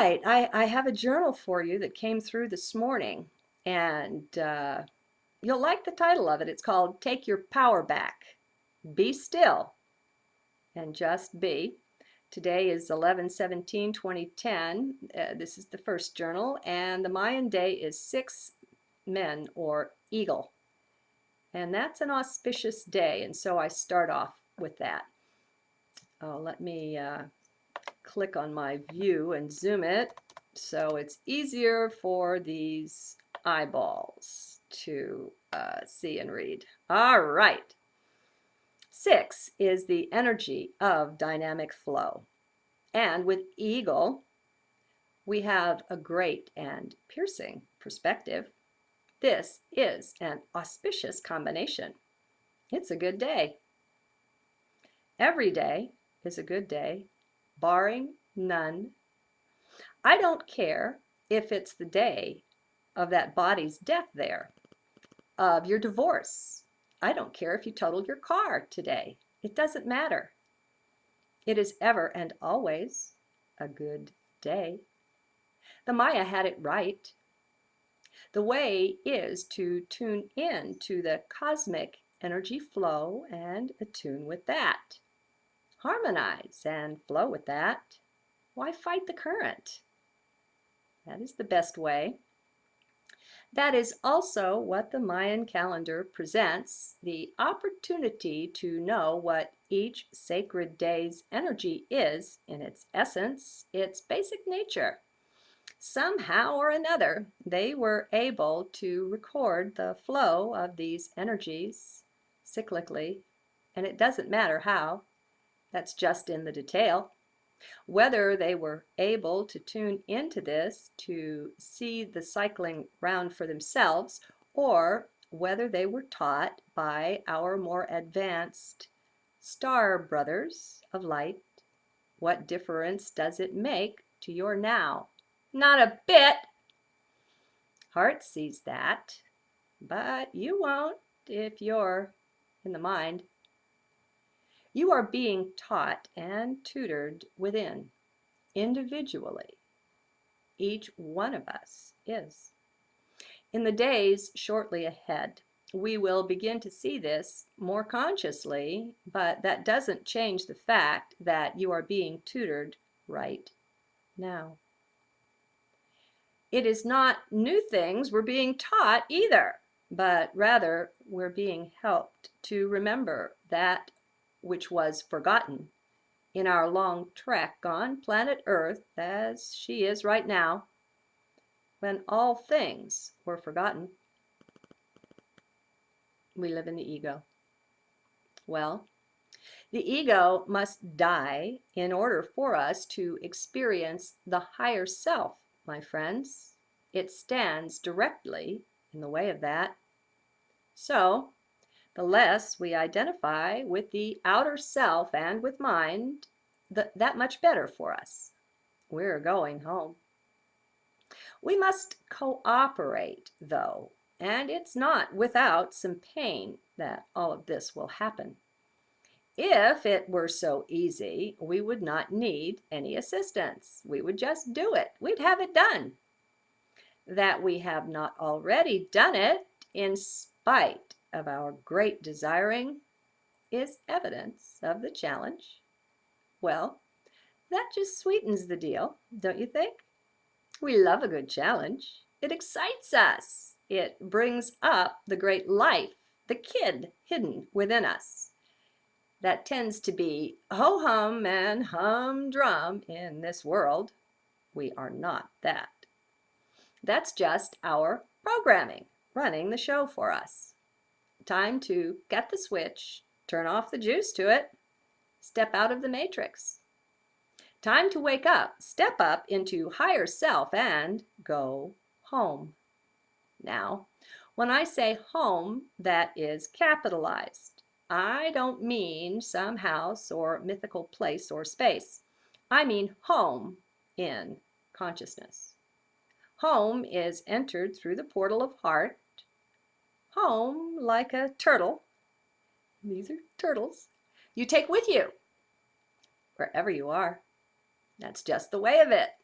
right, I have a journal for you that came through this morning, and you'll like the title of it. It's called Take Your Power Back. Be still and just be. Today is 11/17/2010. This is the first journal, and the Mayan day is 6 Men or Eagle. And that's an auspicious day, and so I start off with that. Let me click on my view and zoom it so it's easier for these eyeballs to see and read. All right. 6 is the energy of dynamic flow. And with Eagle, we have a great and piercing perspective. This is an auspicious combination. It's a good day. Every day is a good day, barring none. I don't care if it's the day of that body's death there, of your divorce. I don't care if you totaled your car today. It doesn't matter. It is ever and always a good day. The Maya had it right. The way is to tune in to the cosmic energy flow and attune with that. Harmonize and flow with that. Why fight the current? That is the best way. That is also what the Mayan calendar presents, the opportunity to know what each sacred day's energy is in its essence, its basic nature. Somehow or another, they were able to record the flow of these energies cyclically, and it doesn't matter how. That's just in the detail. Whether they were able to tune into this to see the cycling round for themselves, or whether they were taught by our more advanced star brothers of light, what difference does it make to your now? Not a bit. Heart sees that, but you won't if you're in the mind. You are being taught and tutored within, individually. Each one of us is. In the days shortly ahead, we will begin to see this more consciously, but that doesn't change the fact that you are being tutored right now. It is not new things we're being taught either, but rather we're being helped to remember that which was forgotten in our long trek on planet Earth as she is right now, when all things were forgotten. We live in the ego. Well, the ego must die in order for us to experience the higher self, my friends. It stands directly in the way of that. So, the less we identify with the outer self and with mind, that much better for us. We're going home. We must cooperate, though, and it's not without some pain that all of this will happen. If it were so easy, we would not need any assistance. We would just do it. We'd have it done. That we have not already done it, in spite of our great desiring, is evidence of the challenge. Well, that just sweetens the deal, don't you think? We love a good challenge. It excites us. It brings up the great life, the kid hidden within us. That tends to be ho-hum and humdrum in this world. We are not that. That's just our programming running the show for us. Time to get the switch, turn off the juice to it, step out of the matrix. Time to wake up, step up into higher self, and go home. Now, when I say home, that is capitalized. I don't mean some house or mythical place or space. I mean home in consciousness. Home is entered through the portal of heart. Home, like a turtle, these are turtles, you take with you wherever you are. That's just the way of it.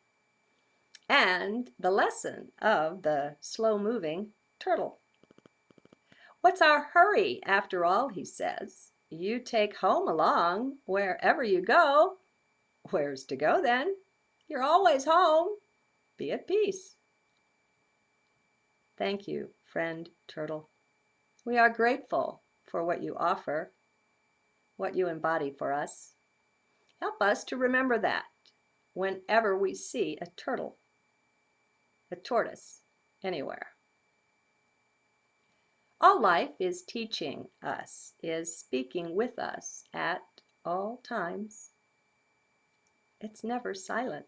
and the lesson of the slow-moving turtle. What's our hurry, after all, he says. You take home along wherever you go. Where's to go then? You're always home. Be at peace. Thank you, friend turtle. We are grateful for what you offer, what you embody for us. Help us to remember that whenever we see a turtle, a tortoise, anywhere. All life is teaching us, is speaking with us at all times. It's never silent.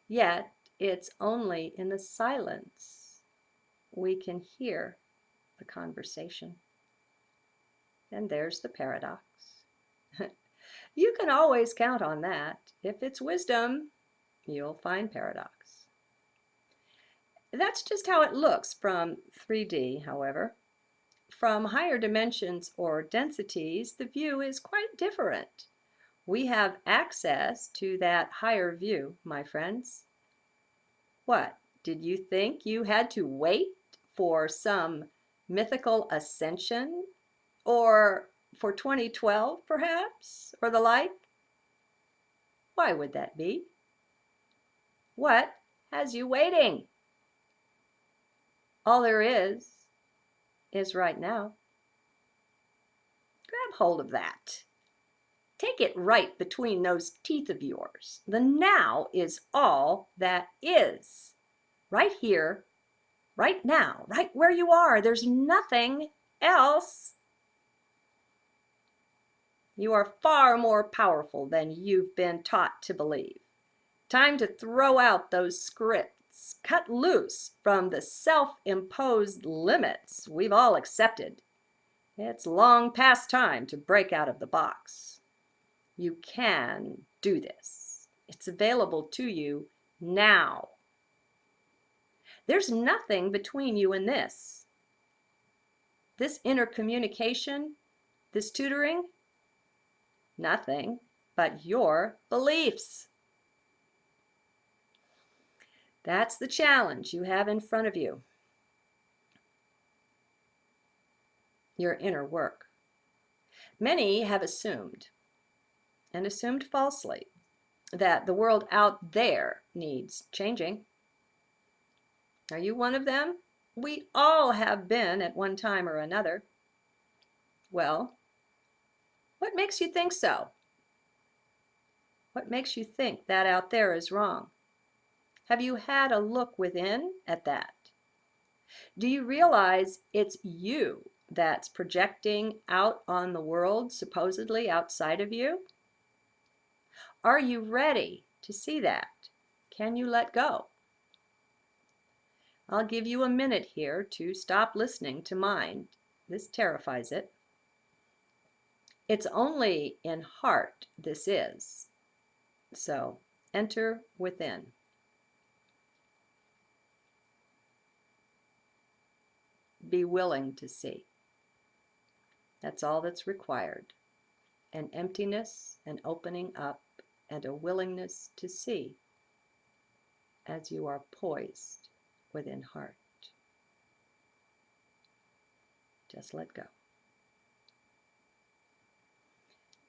Yet it's only in the silence we can hear the conversation. And there's the paradox. You can always count on that. If it's wisdom, you'll find paradox. That's just how it looks from 3D, however. From higher dimensions or densities, the view is quite different. We have access to that higher view, my friends. What, did you think you had to wait for some mythical ascension? Or for 2012, perhaps? Or the like? Why would that be? What has you waiting? All there is right now. Grab hold of that. Take it right between those teeth of yours. The now is all that is. Right here, right now, right where you are. There's nothing else. You are far more powerful than you've been taught to believe. Time to throw out those scripts. Cut loose from the self-imposed limits we've all accepted. It's long past time to break out of the box. You can do this. It's available to you now. There's nothing between you and this. This intercommunication, this tutoring, nothing but your beliefs. That's the challenge you have in front of you. Your inner work. Many have assumed, and assumed falsely, that the world out there needs changing. Are you one of them? We all have been at one time or another. Well, what makes you think so? What makes you think that out there is wrong? Have you had a look within at that? Do you realize it's you that's projecting out on the world, supposedly outside of you? Are you ready to see that? Can you let go? I'll give you a minute here to stop listening to mind. This terrifies it. It's only in heart this is. So enter within. Be willing to see. That's all that's required. An emptiness, an opening up, and a willingness to see as you are poised within heart. Just let go.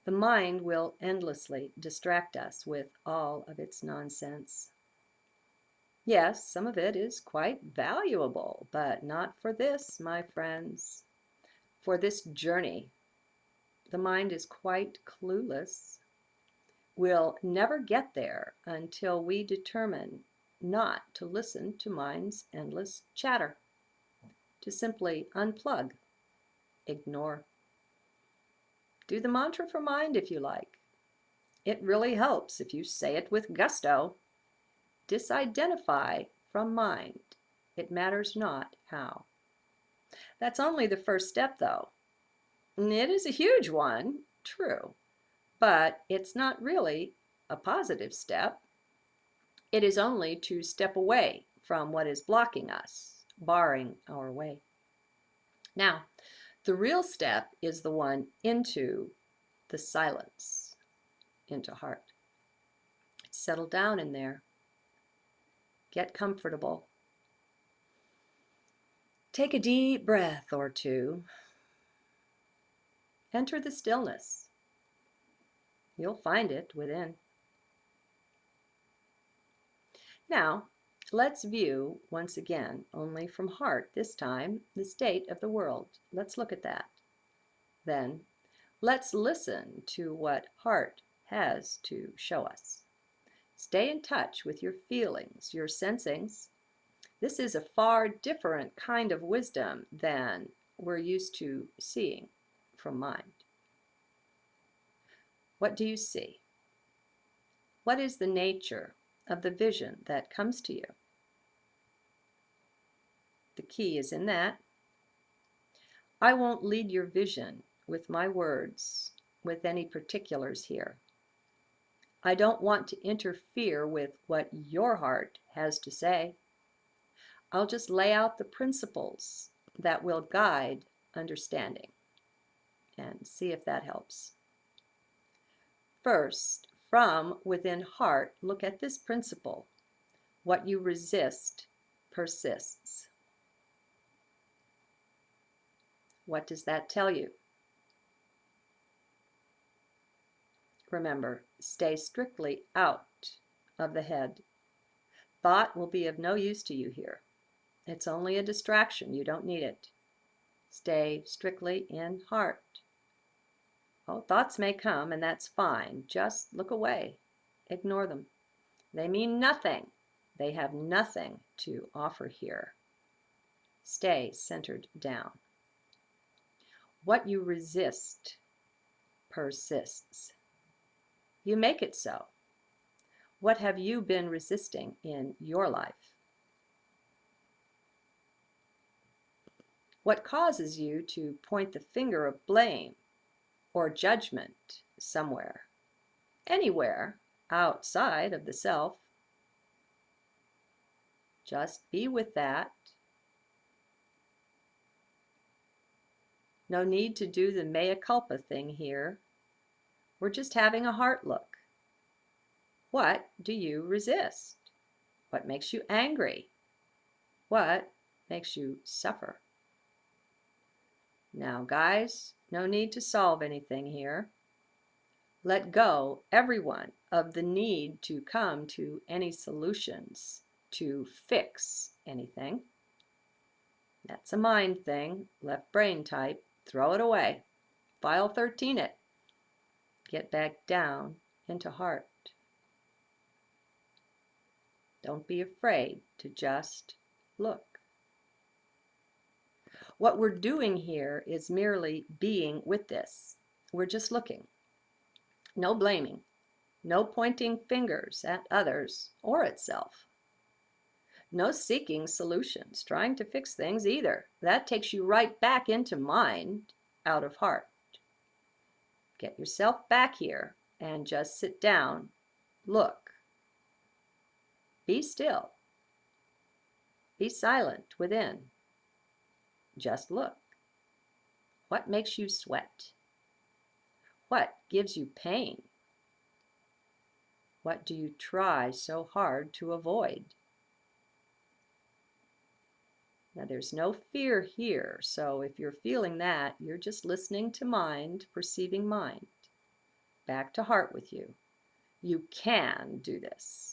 The mind will endlessly distract us with all of its nonsense. Yes, some of it is quite valuable, but not for this, my friends. For this journey, the mind is quite clueless. We'll never get there until we determine not to listen to mind's endless chatter, to simply unplug, ignore. Do the mantra for mind if you like. It really helps if you say it with gusto. Disidentify from mind. It matters not how. That's only the first step, though. It is a huge one, true, but it's not really a positive step. It is only to step away from what is blocking us, barring our way. Now, the real step is the one into the silence, into heart. Settle down in there. Get comfortable. Take a deep breath or two. Enter the stillness. You'll find it within. Now, let's view, once again, only from heart this time, the state of the world. Let's look at that. Then, let's listen to what heart has to show us. Stay in touch with your feelings, your sensings. This is a far different kind of wisdom than we're used to seeing from mind. What do you see? What is the nature of the vision that comes to you? The key is in that. I won't lead your vision with my words, with any particulars here. I don't want to interfere with what your heart has to say. I'll just lay out the principles that will guide understanding and see if that helps. First, from within heart, look at this principle. What you resist persists. What does that tell you? Remember, stay strictly out of the head. Thought will be of no use to you here. It's only a distraction. You don't need it. Stay strictly in heart. Oh, thoughts may come, and that's fine. Just look away. Ignore them. They mean nothing. They have nothing to offer here. Stay centered down. What you resist persists. You make it so. What have you been resisting in your life? What causes you to point the finger of blame or judgment somewhere, anywhere outside of the self? Just be with that. No need to do the mea culpa thing here. We're just having a heart look. What do you resist? What makes you angry? What makes you suffer? Now, guys, no need to solve anything here. Let go, everyone, of the need to come to any solutions, to fix anything. That's a mind thing, left brain type. Throw it away. File 13 it. Get back down into heart. Don't be afraid to just look. What we're doing here is merely being with this. We're just looking. No blaming. No pointing fingers at others or itself. No seeking solutions, trying to fix things either. That takes you right back into mind, out of heart. Get yourself back here and just sit down. Look. Be still. Be silent within. Just look. What makes you sweat? What gives you pain? What do you try so hard to avoid? Now, there's no fear here, so if you're feeling that, you're just listening to mind, perceiving mind. Back to heart with you. You can do this.